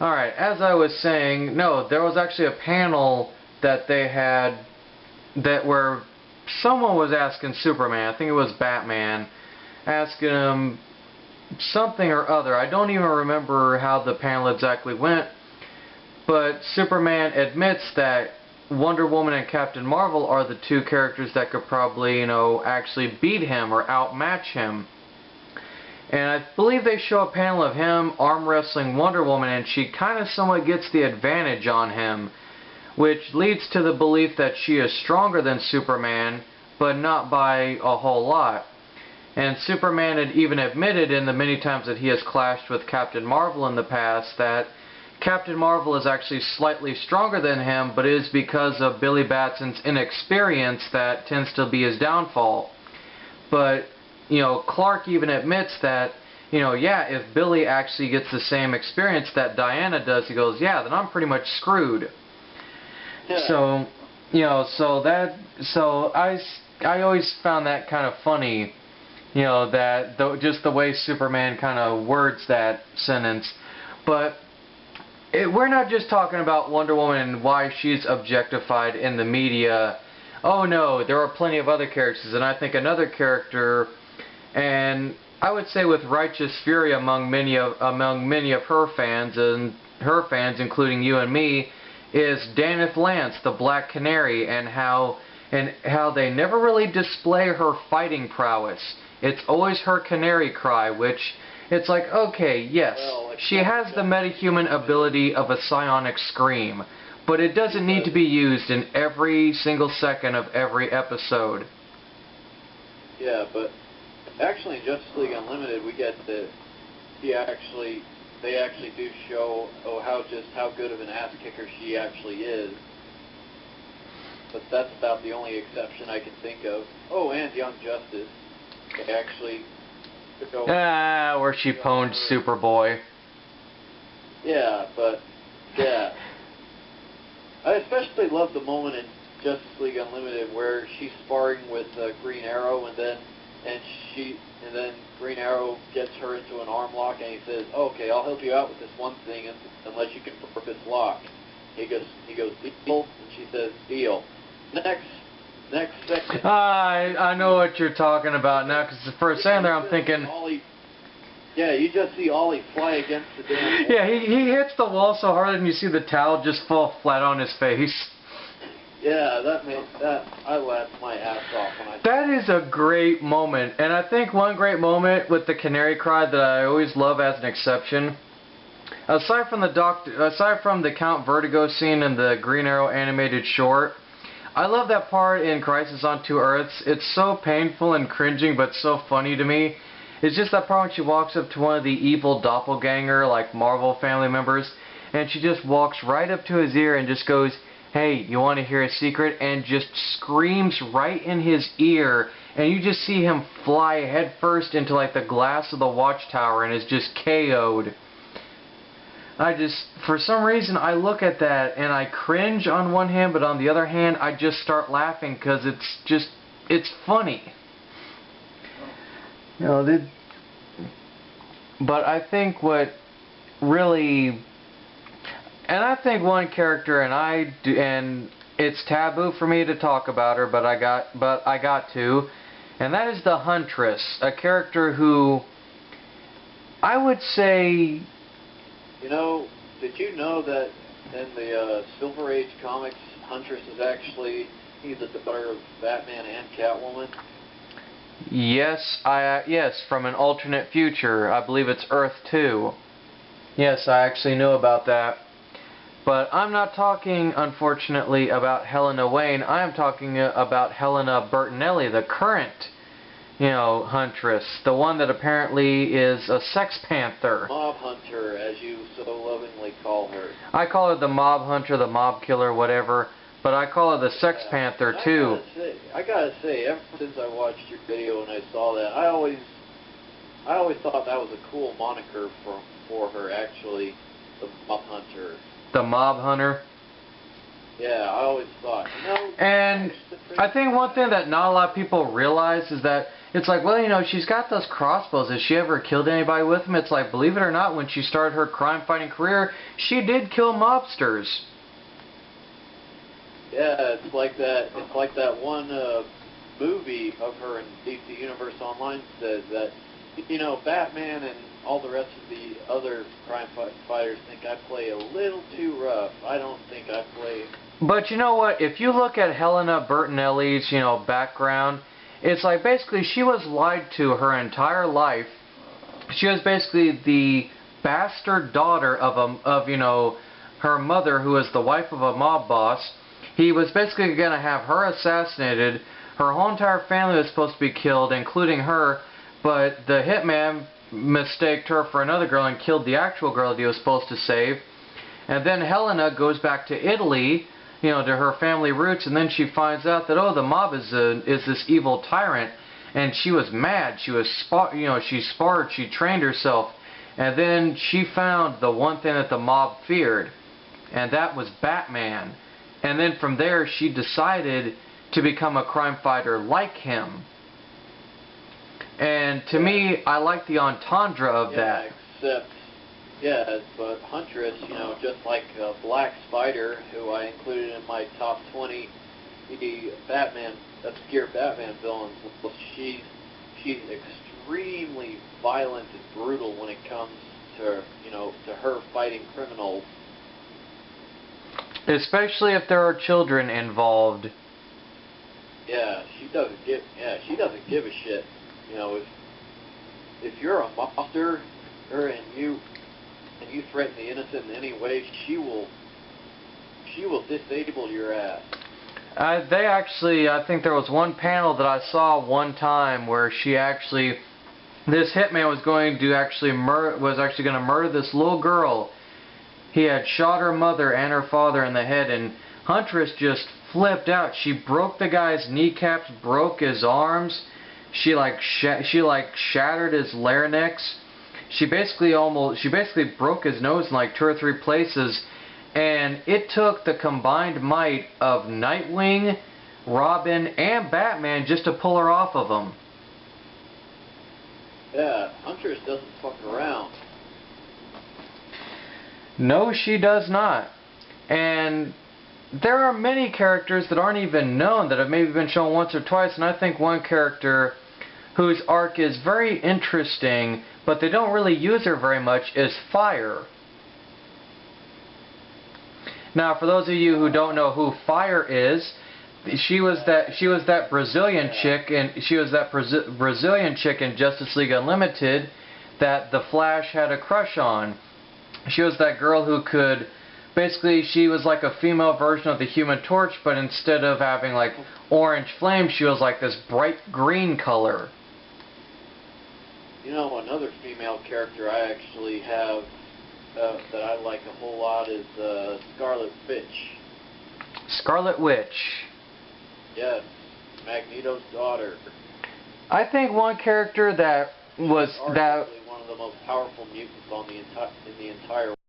Alright, as I was saying, no, there was actually a panel that they had that where someone was asking Superman, I think it was Batman, asking him something or other. I don't even remember how the panel exactly went, but Superman admits that Wonder Woman and Captain Marvel are the two characters that could probably, actually beat him or outmatch him. And I believe they show a panel of him arm wrestling Wonder Woman, and she kind of somewhat gets the advantage on him, which leads to the belief that she is stronger than Superman, but not by a whole lot. And Superman had even admitted in the many times that he has clashed with Captain Marvel in the past that Captain Marvel is actually slightly stronger than him, but it is because of Billy Batson's inexperience that tends to be his downfall. But Clark even admits that, yeah, if Billy actually gets the same experience that Diana does, he goes, yeah, then I'm pretty much screwed. Yeah. So, I always found that kind of funny, that just the way Superman kind of words that sentence. But we're not just talking about Wonder Woman and why she's objectified in the media. Oh no, there are plenty of other characters, and I think another character, and I would say with righteous fury among many of her fans, including you and me, is Danith Lance, the Black Canary, and how they never really display her fighting prowess. It's always her canary cry, which it's like, okay, yes, she has the metahuman ability of a psionic scream, but it doesn't need to be used in every single second of every episode. Yeah, but actually in Justice League Unlimited, we get that they actually do show how good of an ass kicker she actually is. But that's about the only exception I can think of. Oh, and Young Justice. They actually go where she pwned Superboy. Yeah, but yeah. I especially love the moment in Justice League Unlimited where she's sparring with Green Arrow, and then Green Arrow gets her into an arm lock, and he says, "Okay, I'll help you out with this one thing unless you can break this lock." He goes, "Deal," and she says, "Deal." Next second. I know what you're talking about now, because the first second there I'm thinking. Yeah, you just see Ollie fly against the damn wall. Yeah, he hits the wall so hard and you see the towel just fall flat on his face. Yeah, I laughed my ass off when I. That is a great moment, and I think one great moment with the canary cry that I always love as an exception, aside from the Count Vertigo scene in the Green Arrow animated short, I love that part in Crisis on Two Earths. It's so painful and cringing, but so funny to me. It's just that part when she walks up to one of the evil doppelganger, like Marvel family members, and she just walks right up to his ear and just goes, "Hey, you want to hear a secret?" and just screams right in his ear, and you just see him fly headfirst into like the glass of the watchtower and is just KO'd. For some reason, I look at that and I cringe on one hand, but on the other hand, I just start laughing because it's funny. But I think what really, and I think one character, and it's taboo for me to talk about her, but I got to, and that is the Huntress, a character who I would say. Did you know that in the Silver Age comics, Huntress is actually the daughter of Batman and Catwoman? Yes, from an alternate future. I believe it's Earth 2. Yes, I actually knew about that. But I'm not talking, unfortunately, about Helena Wayne. I am talking about Helena Bertinelli, the current, Huntress. The one that apparently is a sex panther. Mob hunter, as you so lovingly call her. I call her the mob hunter, the mob killer, whatever. But I call her the sex panther, too. I gotta say, ever since I watched your video and I saw that, I always thought that was a cool moniker for her, actually, the mob hunter. The mob hunter? Yeah, I always thought. And I think one thing that not a lot of people realize is that, it's like, well, you know, she's got those crossbows. Has she ever killed anybody with them? It's like, believe it or not, when she started her crime-fighting career, she did kill mobsters. Yeah, it's like that. It's like that one movie of her in DC Universe Online says that, you know, Batman and all the rest of the other crime fighters think I play a little too rough. I don't think I play. But you know what? If you look at Helena Bertinelli's, you know, background, it's like basically she was lied to her entire life. She was basically the bastard daughter of you know, her mother, who was the wife of a mob boss. He was basically going to have her assassinated. Her whole entire family was supposed to be killed, including her, but the hitman mistaked her for another girl and killed the actual girl that he was supposed to save. And then Helena goes back to Italy, you know, to her family roots, and then she finds out that, oh, the mob is this evil tyrant, and she was mad. She was, you know, she sparred, she trained herself, and then she found the one thing that the mob feared, and that was Batman. And then from there, she decided to become a crime fighter like him. And to me, I like the entendre of that. Except, yeah, but Huntress, you know, just like Black Spider, who I included in my top 20 Batman, obscure Batman villains, well, she's extremely violent and brutal when it comes to, you know, to her fighting criminals. Especially if there are children involved. Yeah, she doesn't give a shit. You know, if you're a monster, and you threaten the innocent in any way, she will disable your ass. They actually, I think there was one panel that I saw one time where she actually, this hitman was going to murder this little girl. He had shot her mother and her father in the head, and Huntress just flipped out. She broke the guy's kneecaps, broke his arms. She shattered his larynx. She basically broke his nose in like 2 or 3 places, and it took the combined might of Nightwing, Robin, and Batman just to pull her off of him. Yeah, Huntress doesn't fuck around. No, she does not. And there are many characters that aren't even known that have maybe been shown once or twice, and I think one character whose arc is very interesting, but they don't really use her very much, is Fire. Now, for those of you who don't know who Fire is, she was that Brazilian chick, and she was that Brazilian chick in Justice League Unlimited that the Flash had a crush on. She was that girl who could, basically, she was like a female version of the Human Torch, but instead of having like orange flame, she was like this bright green color. You know, another female character I actually have that I like a whole lot is Scarlet Witch. Scarlet Witch. Yes, Magneto's daughter. I think one character that was arguably one of the most powerful mutants in the entire